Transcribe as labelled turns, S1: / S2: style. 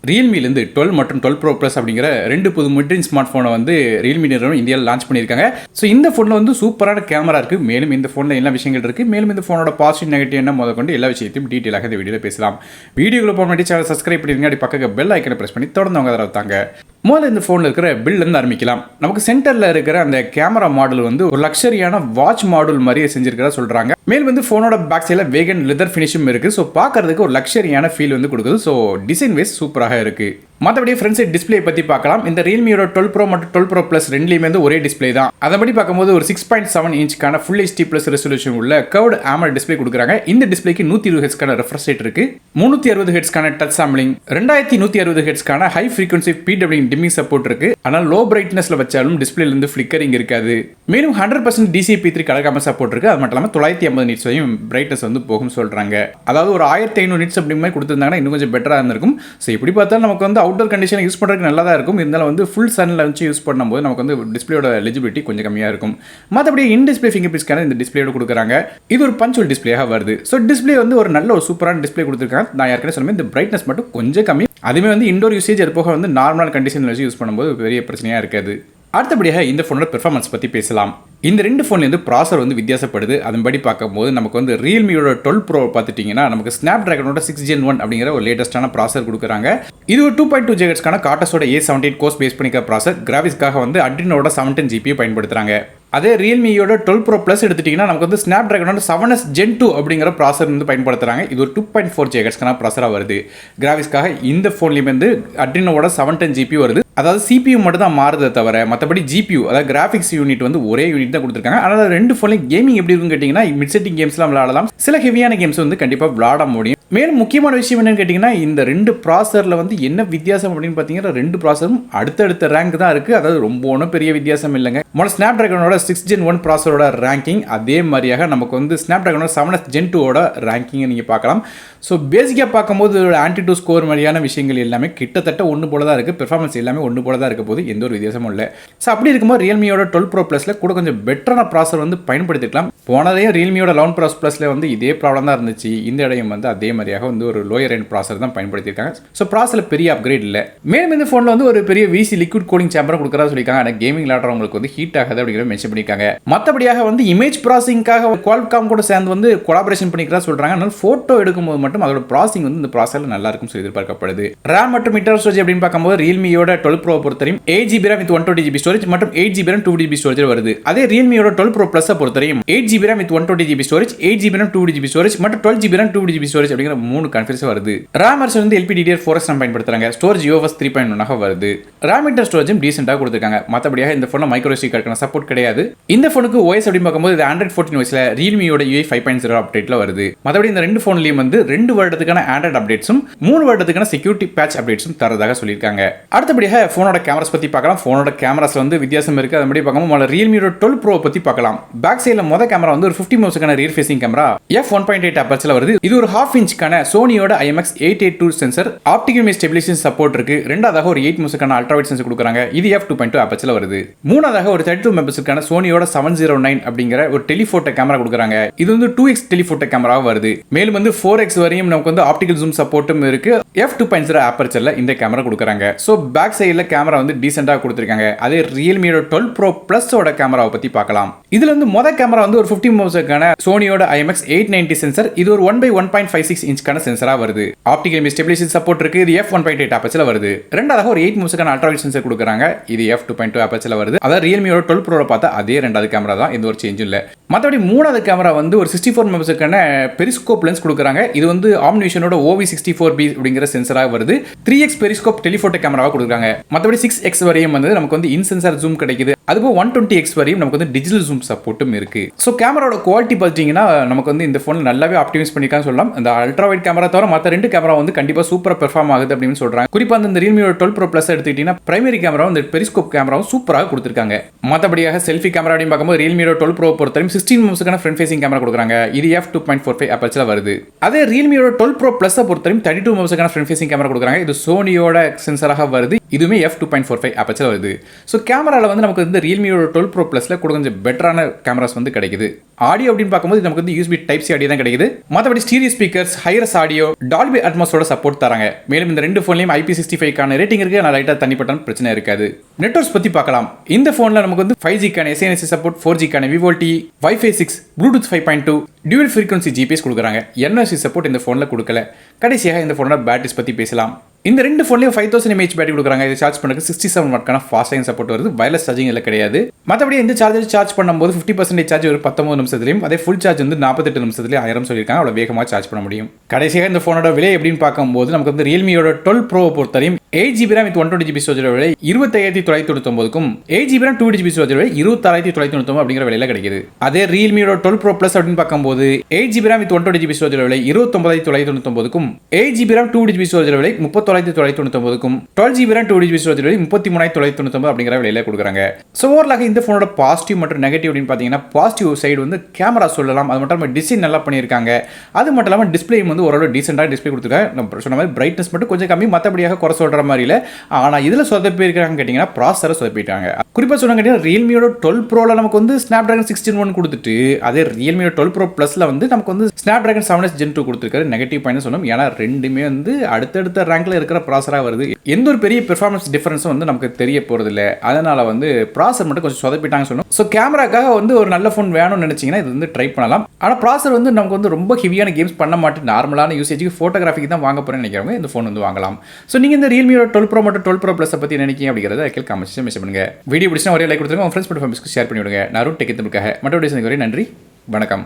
S1: ரியல்மிலேருந்து 12 மற்றும் 12 bro plus அப்படிங்கிற ரெண்டு புது மிட்ரேஞ்ச் ஸ்மார்ட் ஃபோனை வந்து ரியல்மி நிறுவனம் இந்தியாவில் லான்ச் பண்ணியிருக்காங்க. ஸோ இந்த ஃபோனில் வந்து சூப்பரான கேமரா இருக்குது. மேலும் இந்த ஃபோனில் எல்லா விஷயங்கள் இருக்குது. மேலும் இந்த ஃபோனோட பாசிட்டிவ் நெகட்டிவ் என்ன முதற்கொண்டு எல்லா விஷயத்தையும் டீட்டெயிலாக இந்த வீடியோவில் பேசலாம். வீடியோக்குள்ள போக வேண்டிய சேனல் சப்ஸ்கிரைப் பண்ணிருங்க. அப்படி பக்கத்தில் பெல் ஐக்கனை ப்ரெஸ் பண்ணி தொடர்ந்து அவங்க அதை தாங்க. முதல்ல இந்த ஃபோனில் இருக்கிற பில்லேருந்து ஆரம்பிக்கலாம். நமக்கு சென்டரில் இருக்கிற அந்த கேமரா மாடல் வந்து ஒரு லக்ஸரியான வாட்ச் மாடல் மாதிரியே செஞ்சிருக்கிறதா சொல்கிறாங்க. மேலும் வந்து ஃபோனோட பேக் சைடில் வேகன் லெதர் ஃபினிஷும் இருக்குது. ஸோ பார்க்கறதுக்கு ஒரு லக்ஸரியான ஃபீல் வந்து கொடுக்குது. ஸோ டிசைன் வைஸ் சூப்பராக இருக்குது. மற்றபடி ஃப்ரண்ட் சைட் டிஸ்பிளே பற்றி பார்க்கலாம். இந்த ரியல்மியோட 12 ப்ரோ மற்றும் 12 ப்ரோ ப்ளஸ் ரெண்டுலேயுமே வந்து ஒரே டிஸ்பிளே தான். அதன்படி பார்க்கும்போது ஒரு 6.7 இன்ச்சுக்கான ஃபுல் HD ப்ளஸ் ரெசல்யூஷன் உள்ள கர்வ்டு AMOLED டிஸ்பிளே கொடுக்குறாங்க. இந்த டிஸ்பிளேக்கு 120 ஹெர்ட்ஸ்க்கான ரெஃப்ரெஷ் ரேட் இருக்கு, 360 ஹெர்ட்ஸ்க்கான டச் சாம்பிளிங், 2160 ஹெர்ட்ஸ்க்கான high frequency PWM dimming support இருக்கு. ஆனால் லோ பிரைட்னஸ்ல வச்சாலும் டிஸ்பிளேல இருந்து ஃபிளிக்கரிங் இருக்காது. மேலும் 100% DCI-P3 கலர் கேமரா சப்போர்ட் இருக்கு. அது மட்டும் இல்லாமல் 950 நிட்ஸ் வரையும் பிரைட்னஸ் வந்து போகும் சொல்றாங்க. அதாவது ஒரு 1500 நிட்ஸ் அப்படி மாதிரி கொடுத்திருந்தாங்கன்னா இன்னும் கொஞ்சம் பெட்டரா இருந்திருக்கும். ஸோ இப்படி பார்த்தாலும் நமக்கு வந்து அவுட்டர் கண்டிஷன் யூஸ் பண்ணுறதுக்கு நல்லா தான் இருக்கும். இருந்தாலும் வந்து ஃபுல் சன்ல வச்சு யூஸ் பண்ணும்போது நமக்கு வந்து டிஸ்பிளேயோட எலிஜிபிலிட்டி கொஞ்சம் கம்மியாக இருக்கும். மற்றபடி in display finger print scanner இந்த டிஸ்பிளேயோட கொடுக்குறாங்க. இது ஒரு பஞ்சுவல் டிஸ்பிளேயாக வருது. ஸோ டிஸ்பிளே வந்து ஒரு நல்ல ஒரு சூப்பரான டிஸ்பிளே கொடுத்துருக்காங்க. நான் ஏற்கனவே சொன்னேன், இந்த பிரைட்னஸ் மட்டும் கொஞ்சம் கம்மி. அதுவுமே வந்து இண்டோர் யூசேஜ் அது போக வந்து நார்மலான கண்டிஷனில் வச்சு யூஸ் பண்ணும்போது பெரிய பிரச்சனையாக இருக்காது. அடுத்தபடியாக இந்த ஃபோனோட பெர்ஃபார்மன்ஸ் பற்றி பேசலாம். இந்த ரெண்டு ஃபோன்லேருந்து ப்ராசர் வந்து வித்தியாசப்படுது. அதன்படி பார்க்கும்போது நமக்கு வந்து ரியல்மியோட 12 ப்ரோ பார்த்துட்டிங்கன்னா நமக்கு ஸ்னாப் ட்ராகனோட 6 Gen 1 அப்படிங்கிற ஒரு லேட்டஸ்டான ப்ராசர் கொடுக்குறாங்க. இது ஒரு 2.2 GHz கார்டஸோட A78 கோர்ஸ் பேஸ் பண்ணிக்கிற ப்ராசர். கிராஃபிக்ஸ்க்காக வந்து அட்ரினோட 710 GPU பயன்படுத்துகிறாங்க. அதே ரியல்மியோட 12 ப்ரோ ப்ளஸ் எடுத்துட்டிங்கன்னா நமக்கு வந்து ஸ்னாப் ட்ராகனோட 7S Gen 2 அப்படிங்கிற ப்ராசர் வந்து பயன்படுத்துகிறாங்க. இது ஒரு 2.4 GHz ப்ராசராக வருது. கிராஃபிக்ஸ்க்காக இந்த ஃபோன்லேயுமே வந்து அட்ரினோட 710 GPU வருது. அதாவது CPU மட்டும் தான் மாறுதே தவிர மற்றபடி GPU அதாவது கிராஃபிக்ஸ் யூனிட் வந்து ஒரே யூனிட் தான் கொடுத்துருக்காங்க. அதனால் ரெண்டு ஃபோன்லையும் கேமிங் எப்படி இருக்குன்னு கேட்டிங்கன்னா மிட் செட்டிங் கேம்ஸ்லாம் விளையாடலாம். சில ஹெவியான கேம்ஸ் வந்து கண்டிப்பாக விளையாட முடியும். மேலும் முக்கியமான விஷயம் என்னன்னு கேட்டிங்கன்னா இந்த ரெண்டு ப்ராசரில் வந்து என்ன வித்தியாசம் அப்படின்னு பார்த்தீங்கன்னா ரெண்டு ப்ராசரும் அடுத்தடுத்த ரேங்க் தான் இருக்குது. அதாவது ரொம்ப ஒன்றும் பெரிய வித்தியாசம் இல்லைங்க. முதல்ல ஸ்னாப் ட்ராகனோட 6 Gen 1 ப்ராசரோட ரேங்கிங் அதே மாதிரியாக நமக்கு வந்து ஸ்னாப் ட்ராகனோட 7S Gen 2 ரேங்கிங்கை நீங்கள் பார்க்கலாம். ஸோ பேசிக்காக பார்க்கும்போது ஆன்டி-2 ஸ்கோர் மாதிரியான விஷயங்கள் எல்லாமே கிட்டத்தட்ட ஒன்று போல தான் இருக்குது. பெர்ஃபார்மன்ஸ் எல்லாமே ஒன்று போல தான் இருக்க போது எந்த ஒரு வித்தியாசமும் இல்லை. ஸோ அப்படி இருக்கும்போது ரியல்மியோட 12 ப்ரோ ப்ளஸில் கூட கொஞ்சம் பெட்டரான ப்ராசர் வந்து பயன்படுத்திக்கலாம். போனதையும் ரியல்மியோட 11 ப்ரோ ப்ளஸில் வந்து இதே ப்ராப்ளம் தான் இருந்துச்சு. இந்த இடையும் வந்து அதே மாதிரியாக வந்து ஒரு லோயர் எண்ட் ப்ராசர் தான் பயன்படுத்தியிருக்காங்க. ஸோ ப்ராசரில் பெரிய அப்கிரேட் இல்லை. மேலும் இந்த ஃபோனில் வந்து ஒரு பெரிய VC லிக்விட் கூலிங் சேம்பரும் கொடுக்குறதா சொல்லியிருக்காங்க. ஆனால் கேமிங் விளையாடுறவங்களுக்கு வந்து ஹீட் ஆகாது அப்படிங்கிற மென்ஷன் பண்ணியிருக்காங்க. மற்றபடியாக வந்து இமேஜ் ப்ராசஸிங்காக குவால்காம் கூட சேர்ந்து வந்து கொலாபரேஷன் பண்ணிக்கிறதா சொல்கிறாங்க. அதனால ஃபோட்டோ எடுக்கும்போது மட்டும் அதோட ப்ராசஸிங் வந்து இந்த ப்ராசரில் நல்லா இருக்கும் சொல்லி எதிர்பார்க்கப்படுது. RAM மற்றும் இன்டர்னல் ஸ்டோரேஜ் அப்படின்னு பார்க்கும்போது ரியல்மியோட 12 ப்ரோ பொறுத்தவரையும் 8GB RAM with 120GB storage மற்றும் 8GB RAM 2GB ஸ்டோரேஜ் வருது. அதே ரியல்மியோட 12 ப்ரோ ப்ளஸ் பொறுத்தவரையும் 8GB RAM with 120GB storage, 8GB RAM 2GB storage மற்றும் 12GB RAM 2GB ஸ்டோரேஜ் அப்படிங்கிற 3 கான்ஃபிகரேஷன் வருது. RAM வெர்ஷன் வந்து LPDDR4X நம்ம பயன்படுத்துறாங்க. ஸ்டோரேஜ் UFS 3.1 வருது. RAM இன்டர்னல் ஸ்டோரேஜும் டீசென்ட்டாக கொடுத்துருக்காங்க. மற்றபடியாக இந்த ஃபோனில் மைக்ரோ SD கார்டுக்கான சப்போர்ட் கிடையாது. இந்த ஃபோனுக்கு OS அப்படின்னு பார்க்கும்போது இது Android 14 OSல ரியல்மியோட UI 5.0 அப்டேட்ல வருது. மற்றபடி இந்த ரெண்டு ஃபோன்லையும் வந்து 2 வருடத்துக்கான ஆண்ட்ராய்ட் அப்டேட்ஸும் 3 வருடத்துக்கான செக்யூரிட்டி பேட்ச் அப்டேட்ஸும் தரதாக சொல்லியிருக்காங்க. அடுத்தபடியாக ஃபோனோட கேமராஸ் பற்றி பார்க்கலாம். ஃபோனோட கேமராஸ்ல வந்து வித்தியாசம் இருக்கு. அதன்படி பார்க்கும்போது ரியல்மியோட 12 ப்ரோ பற்றி பார்க்கலாம். பேக் சைடில் மொதல் கேமரா வந்து ஒரு 50 மெகாபிக்சலுக்கான ரியர் ஃபேசிங் கேமரா f1.8 அப்பர்ச்சர்ல வருது. இது ஒரு 1/2 இன்ச்சுக்கான சோனியோட IMX882 sensor optical image stabilisation support இருக்கு. ரெண்டாவதாக ஒரு 8 மெகாபிக்சலுக்கான அல்ட்ராவைட் சென்சர் கொடுக்குறாங்க. இது f2.2 அப்பர்ச்சர்ல வருது. மூணாவதாக ஒரு 32 மெகாபிக்சலுக்கான சோனியோட 709 அப்படிங்கிற ஒரு டெலிஃபோட்டோ கேமரா கொடுக்குறாங்க. இது வந்து 2x டெலிஃபோட்டோ கேமராவா வருது. மேலும் வந்து 4x வரையும் நமக்கு வந்து ஆப்டிகல் ஜூம் சப்போர்ட்டும் இருக்கு. f2.0 அப்பர்ச்சர்ல இந்த கேமரா கொடுக்குறாங்க. ஸோ பேக் சைடில் கேமரா வந்து டீசெண்டாக கொடுத்துருக்காங்க. அதே ரியல்மியோட 12 ப்ரோ ப்ளஸோட கேமராவை பற்றி பார்க்கலாம். இதுல வந்து மொதல் கேமரா வந்து ஒரு 50 மெகாபிக்சலுக்கான சோனியோட IMX890 சென்சர். இது ஒரு 1/1.56 இன்ச்க்கான சென்சரா வருது. ஆப்டிகல் இமேஜ் ஸ்டெபிலைசேஷன் சப்போர்ட் இருக்கு. இது f1.8 அப்பர்ச்சர்ல வருது. ரெண்டாவதாக ஒரு 8 மெகாபிக்சலுக்கான அல்ட்ராவைட் சென்சர் கொடுக்குறாங்க. இது f2.2 அப்பர்ச்சர்ல வருது. அதாவது ரியல்மியோட 12 ப்ரோல பார்த்தா அதே ரெண்டாவது கேமரா தான், எந்த ஒரு சேஞ்சும் இல்லை. மற்றபடி மூணாவது கேமரா வந்து ஒரு 64 மெகாபிக்சலுக்கான பெரிஸ்கோப் லென்ஸ் கொடுக்குறாங்க. இது வந்து ஆம்னிவிஷனோட OV64B அப்படிங்கிற சென்சராக வருது. 3x பெரிஸ்கோப் டெலிஃபோட்டோ கேமராவாக கொடுக்குறாங்க. மற்றபடி 6x வரையும் வந்து நமக்கு வந்து இன் சென்சார் ஜூம் கிடைக்குது. அதுபோல் 120x வரையும் நமக்கு வந்து டிஜிட்டல் ஜூம் சப்போர்ட்டும் இருக்கு. ஸோ கேமராவோட குவாலிட்டி பார்த்தீங்கன்னா நமக்கு வந்து இந்த ஃபோனில் நல்லாவே ஆப்டிமைஸ் பண்ணிக்கான்னு சொல்லலாம். இந்த அல்ட்ராவைட் கேமரா தவிர மற்ற ரெண்டு கேமரா வந்து கண்டிப்பாக சூப்பராக பெர்ஃபார்ம் ஆகுது அப்படின்னு சொல்றாங்க. குறிப்பாக இந்த ரியல்மியோட 12 ப்ரோ ப்ளஸ் எடுத்துக்கிட்டீங்கன்னா பிரைமரி கேமராவும் இந்த பெரிஸ்கோப் கேமராவும் சூப்பராக கொடுத்துருக்காங்க. மற்றபடியாக செல்ஃபி கேமரா அப்படின்னு பார்க்கும்போது ரியல்மியோட 12 ப்ரோ பொறுத்தவரையும் 16 மெகாபிக்சலுக்கான ஃப்ரண்ட் ஃபேசிங் கேமரா கொடுக்குறாங்க. இது f2.45 அப்பர்ச்சர்ல வருது. அதே ரியல்மியோட 12 ப்ரோ ப்ளஸ் பொறுத்தவரையும் 32 மெகாபிக்சலுக்கான ஃப்ரண்ட் ஃபேசிங் கேமரா கொடுக்குறாங்க. இது சோனியோட சென்சராக வருது. இதுவுமே f2.45 அப்பச்சர் வருது. ஸோ கேமராவில் வந்து நமக்கு வந்து ரியல்மியோட 12 ப்ரோ ப்ளஸில் கூட கொஞ்சம் பெட்டரான கேமராஸ் வந்து கிடைக்குது. ஆடியோ அப்படின்னு பார்க்கும்போது நமக்கு வந்து USB Type-C ஆடியோ தான் கிடைக்குது. மற்றபடி stereo speakers, hi-res audio, Dolby அட்மாஸோட சப்போர்ட் தராங்க. மேலும் இந்த ரெண்டு ஃபோன்லையும் IP65க்கான ரேட்டிங் இருக்கு. நான் லைட்டாக தனிப்பட்டாலும் பிரச்சனை இருக்காது. நெட்வொர்க்ஸ் பற்றி பார்க்கலாம். இந்த ஃபோனில் நமக்கு வந்து 5Gக்கான SANC சப்போர்ட், 4Gக்கான VoLTE, Wi-Fi 6, Bluetooth 5.2, dual frequency GPS கொடுக்குறாங்க. NFC சப்போர்ட் இந்த ஃபோனில் கொடுக்கல. கடைசியாக இந்த ஃபோனோட பேட்டரிஸ் பற்றி பேசலாம். இந்த ரெண்டு ஃபோன்லையும் 5000 mAh பேட்டரி கொடுக்குறாங்க. இது சார்ஜ் பண்ணுறது 67 வாட்க்கான ஃபாஸ்ட் சார்ஜிங் சப்போர்ட் வருது. வயர்லெஸ் சார்ஜிங் இல்லை கிடையாது. மற்றபடி இந்த சார்ஜர் சார்ஜ் பண்ணும்போது 50% சார்ஜ் ஒரு 19 நிமிஷத்துலையும், அதே ஃபுல் சார்ஜ் வந்து 48 நிமிஷத்துலேயும் 1000 சொல்லியிருக்காங்க. அவ்வளோ வேகமாக சார்ஜ் பண்ண முடியும். கடைசியாக இந்த ஃபோனோட விலை எப்படின்னு பார்க்கும்போது நமக்கு வந்து ரியல்மியோட 12 ப்ரோ பொறுத்தவரையும் 8GB RAM with 120GB storage விலை 25999க்கும் 8GB RAM 2GB ஸ்டோரேஜ் விலை 26999 அப்படிங்கிற விலையில கிடைக்குது. அதே ரியல்மியோட 12 ப்ரோ ப்ளஸ் அப்படின்னு பார்க்கும்போது 8GB RAM with 120GB storage விலை 29999க்கும் 8GB RAM 2GB ஸ்டோரேஜ் விலை 30999க்கும் 12GB RAM 2GB ஸ்டோரேஜ் விலை 33999 அப்படிங்கிற விலையில கொடுக்குறாங்க. ஸோ ஓவராலாக இந்த ஃபோனோட பாசிட்டிவ் மற்றும் நெகட்டிவ் அப்படின்னு பார்த்தீங்கன்னா பாசிட்டிவ் சைடு வந்து கேமரா சொல்லலாம். அது மட்டும் இல்லாமல் டிசைன் நல்லா பண்ணியிருக்காங்க. அது மட்டும் இல்லாமல் டிஸ்பிளே வந்து ஓரளவு டீசெண்டாக டிஸ்பிளே கொடுத்துருக்காங்க. நம்ம சொன்ன மாதிரி பிரைட்னஸ் மட்டும் கொஞ்சம் கம்மி, மற்றபடியாக குறை சொல்கிற மாதிரி இல்லை. ஆனால் இதில் சொதப்பி இருக்காங்க கேட்டிங்கன்னா ப்ராசரை சொதப்பிட்டாங்க. குறிப்பாக சொன்னாங்க கேட்டிங்கன்னா ரியல்மியோட 12 ப்ரோவில் நமக்கு வந்து ஸ்னாப்டிராகன் 16 கொடுத்துட்டு அதே ரியல்மியோட 12 ப்ரோ ப்ளஸில் வந்து நமக்கு வந்து ஸ்னாப்டிராகன் 7S Gen 2 கொடுத்துருக்காரு. நெகட்டிவ் பாயிண்ட் சொல்லணும். ஏன்னா ரெண்டுமே வந்து அடுத்தடுத்த ரேங்க்ல இருக்கிற ப்ராசராக வருது. எந்த ஒரு பெரிய பெர்ஃபார்மன்ஸ் டிஃபரன்ஸும் வந்து நமக்கு தெரிய போகிறது இல்லை. அதனால் வந்து ப்ராசர் மட்டும் கொஞ்சம் சொதப்பிட்டாங்க சொல்லணும். ஸோ கேமராக்காக வந்து ஒரு நல்ல ஃபோன் வேணும்னு நினச்சிங்கன்னா இது வந்து ட்ரை பண்ணலாம். ஆனால் ப்ராசர் வந்து நமக்கு வந்து ரொம்ப ஹெவியான கேம்ஸ் பண்ண மாட்டேன், நார்மலான யூசேஜுக்கு ஃபோட்டோகிராஃபிக்கு தான் வாங்க போகிறேன்னு நினைக்கிறவங்க இந்த ஃபோன் வந்து வாங்கலாம். ஸோ நீங்கள் இந்த ரியல்மியோட 12 ப்ரோ மற்றும் 12 ப்ரோ ப்ளஸை பற்றி நினைக்கிங்க அப்படிங்கிறத கீழே கமெண்ட்ஸ் மென்ஷன் பண்ணுங்க. வீடியோ பிடிச்சா ஒரே லைக் கொடுத்துருங்க, உங்கள் ஃப்ரெண்ட்ஸ் மற்றும் ஃபேமிலிஸ்க்கு ஷேர் பண்ணி விடுங்க. நான் ரூட் டெக் மற்றொரு நன்றி, வணக்கம்.